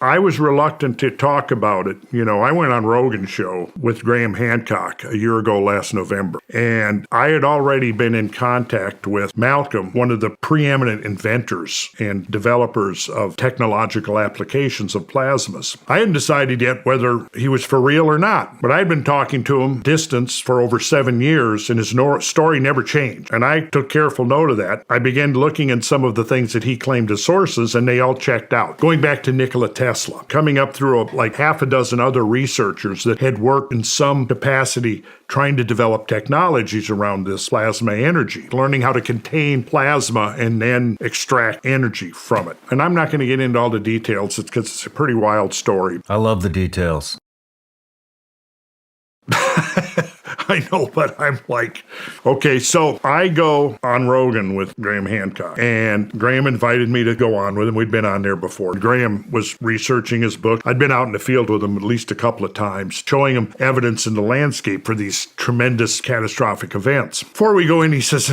I was reluctant to talk about it. I went on Rogan's show with Graham Hancock a year ago last November, and I had already been in contact with Malcom, one of the preeminent inventors and developers of technological applications of plasmas. I hadn't decided yet whether he was for real or not, but I'd been talking to him distance for over 7 years, and his story never changed. And I took careful note of that. I began looking at some of the things that he claimed as sources, and they all checked out. Going back to Nikola Tesla, coming up through like half a dozen other researchers that had worked in some capacity trying to develop technologies around this plasma energy, learning how to contain plasma and then extract energy from it. And I'm not going to get into all the details because it's a pretty wild story. I love the details. I know, but I'm like, okay, so I go on Rogan with Graham Hancock, and Graham invited me to go on with him. We'd been on there before. Graham was researching his book. I'd been out in the field with him at least a couple of times, showing him evidence in the landscape for these tremendous catastrophic events. Before we go in, he says,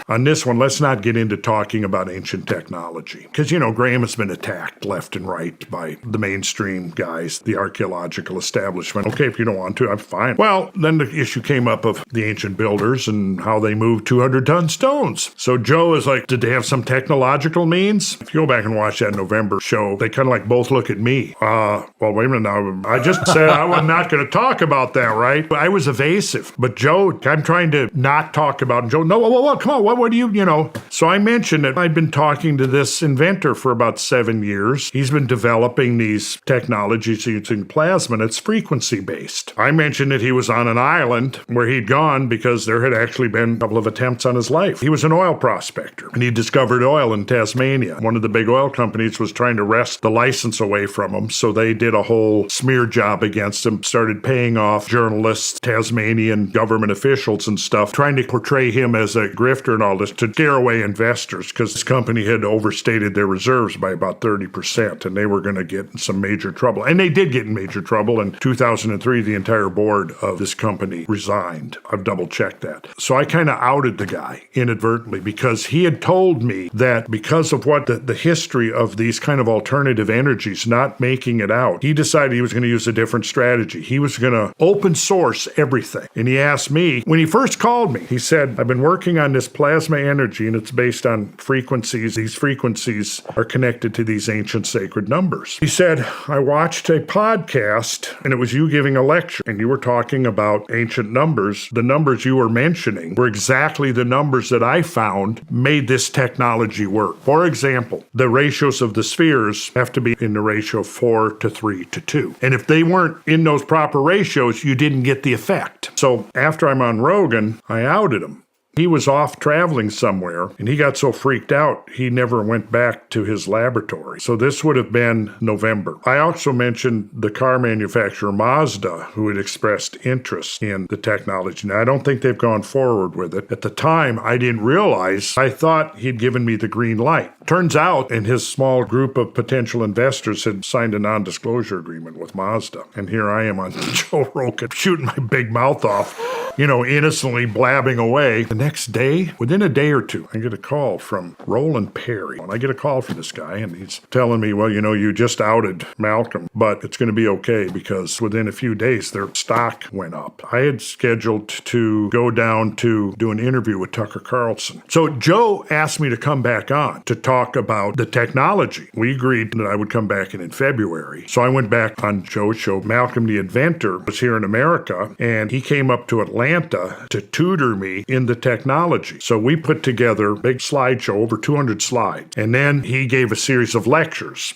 on this one, let's not get into talking about ancient technology. Because, Graham has been attacked left and right by the mainstream guys, the archaeological establishment. Okay, if you don't want to, I'm fine. Well, then the issue came up of the ancient builders and how they moved 200-ton stones. So Joe is like, did they have some technological means? If you go back and watch that November show, they kind of like both look at me. Well, wait a minute now. I just said I was not going to talk about that, right? But I was evasive. But Joe, I'm trying to not talk about it. Joe, no, whoa, come on, what do you. So I mentioned that I'd been talking to this inventor for about 7 years. He's been developing these technologies using plasma, and it's frequency-based. I mentioned that he was on an island where he'd gone because there had actually been a couple of attempts on his life. He was an oil prospector, and he discovered oil in Tasmania. One of the big oil companies was trying to wrest the license away from him, so they did a whole smear job against him, started paying off journalists, Tasmanian government officials and stuff, trying to portray him as a grifter and all this to scare away investors, because this company had overstated their reserves by about 30%, and they were going to get in some major trouble. And they did get in major trouble. In 2003, the entire board of this company resigned. I've double-checked that. So I kind of outed the guy inadvertently because he had told me that because of what the history of these kind of alternative energies not making it out, he decided he was going to use a different strategy. He was going to open source everything. And he asked me, when he first called me, he said, I've been working on this plasma energy and it's based on frequencies. These frequencies are connected to these ancient sacred numbers. He said, I watched a podcast and it was you giving a lecture and you were talking about ancient numbers. The numbers you were mentioning were exactly the numbers that I found made this technology work. For example, the ratios of the spheres have to be in the ratio of 4 to 3 to 2. And if they weren't in those proper ratios, you didn't get the effect. So after I'm on Rogan, I outed him. He was off traveling somewhere, and he got so freaked out, he never went back to his laboratory. So this would have been November. I also mentioned the car manufacturer Mazda, who had expressed interest in the technology. Now, I don't think they've gone forward with it. At the time, I didn't realize. I thought he'd given me the green light. Turns out, and his small group of potential investors had signed a non-disclosure agreement with Mazda. And here I am on Joe Rogan, shooting my big mouth off, innocently blabbing away. The next day, within a day or two, I get a call from Roland Perry. And I get a call from this guy, and he's telling me, well, you just outed Malcom, but it's going to be okay because within a few days, their stock went up. I had scheduled to go down to do an interview with Tucker Carlson. So Joe asked me to come back on to talk about the technology. We agreed that I would come back in February. So I went back on Joe's show. Malcom, the inventor, was here in America, and he came up to Atlanta to tutor me in the technology. So we put together a big slideshow, over 200 slides, and then he gave a series of lectures.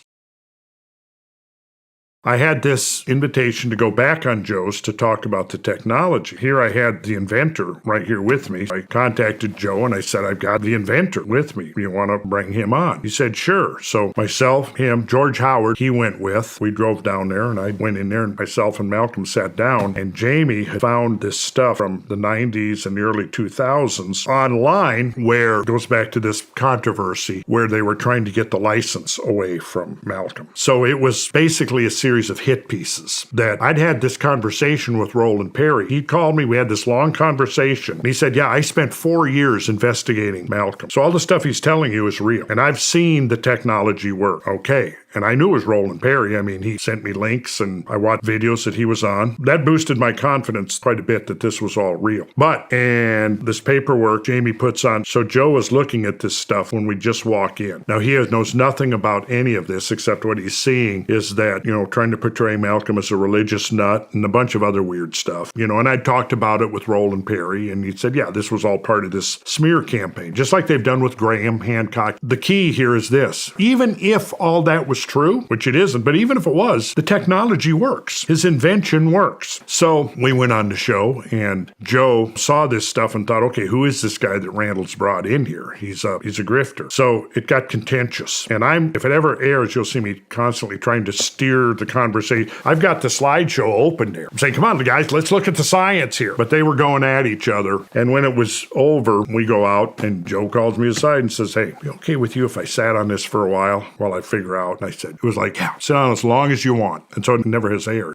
I had this invitation to go back on Joe's to talk about the technology. Here I had the inventor right here with me. I contacted Joe and I said, I've got the inventor with me. You want to bring him on? He said, sure. So myself, him, George Howard, he went with. We drove down there and I went in there and myself and Malcom sat down, and Jamie had found this stuff from the 90s and the early 2000s online where it goes back to this controversy where they were trying to get the license away from Malcom. So it was basically a series of hit pieces that I'd had this conversation with Roland Perry. He called me. We had this long conversation. And he said, yeah, I spent 4 years investigating Malcom. So all the stuff he's telling you is real. And I've seen the technology work. Okay. And I knew it was Roland Perry. I mean, he sent me links and I watched videos that he was on. That boosted my confidence quite a bit that this was all real. And this paperwork Jamie puts on. So Joe was looking at this stuff when we just walk in. Now, he knows nothing about any of this except what he's seeing is that, trying to portray Malcolm as a religious nut and a bunch of other weird stuff. And I talked about it with Roland Perry, and he said, yeah, this was all part of this smear campaign, just like they've done with Graham Hancock. The key here is this. Even if all that was true, which it isn't, but even if it was, the technology works. His invention works. So we went on the show, and Joe saw this stuff and thought, okay, who is this guy that Randal's brought in here? He's a grifter. So it got contentious. And if it ever airs, you'll see me constantly trying to steer the conversation. I've got the slideshow open there. I'm saying, come on, guys, let's look at the science here. But they were going at each other. And when it was over, we go out, and Joe calls me aside and says, hey, be okay with you if I sat on this for a while I figure out? And I said, it was like, yeah, sit on as long as you want. And so it never has aired.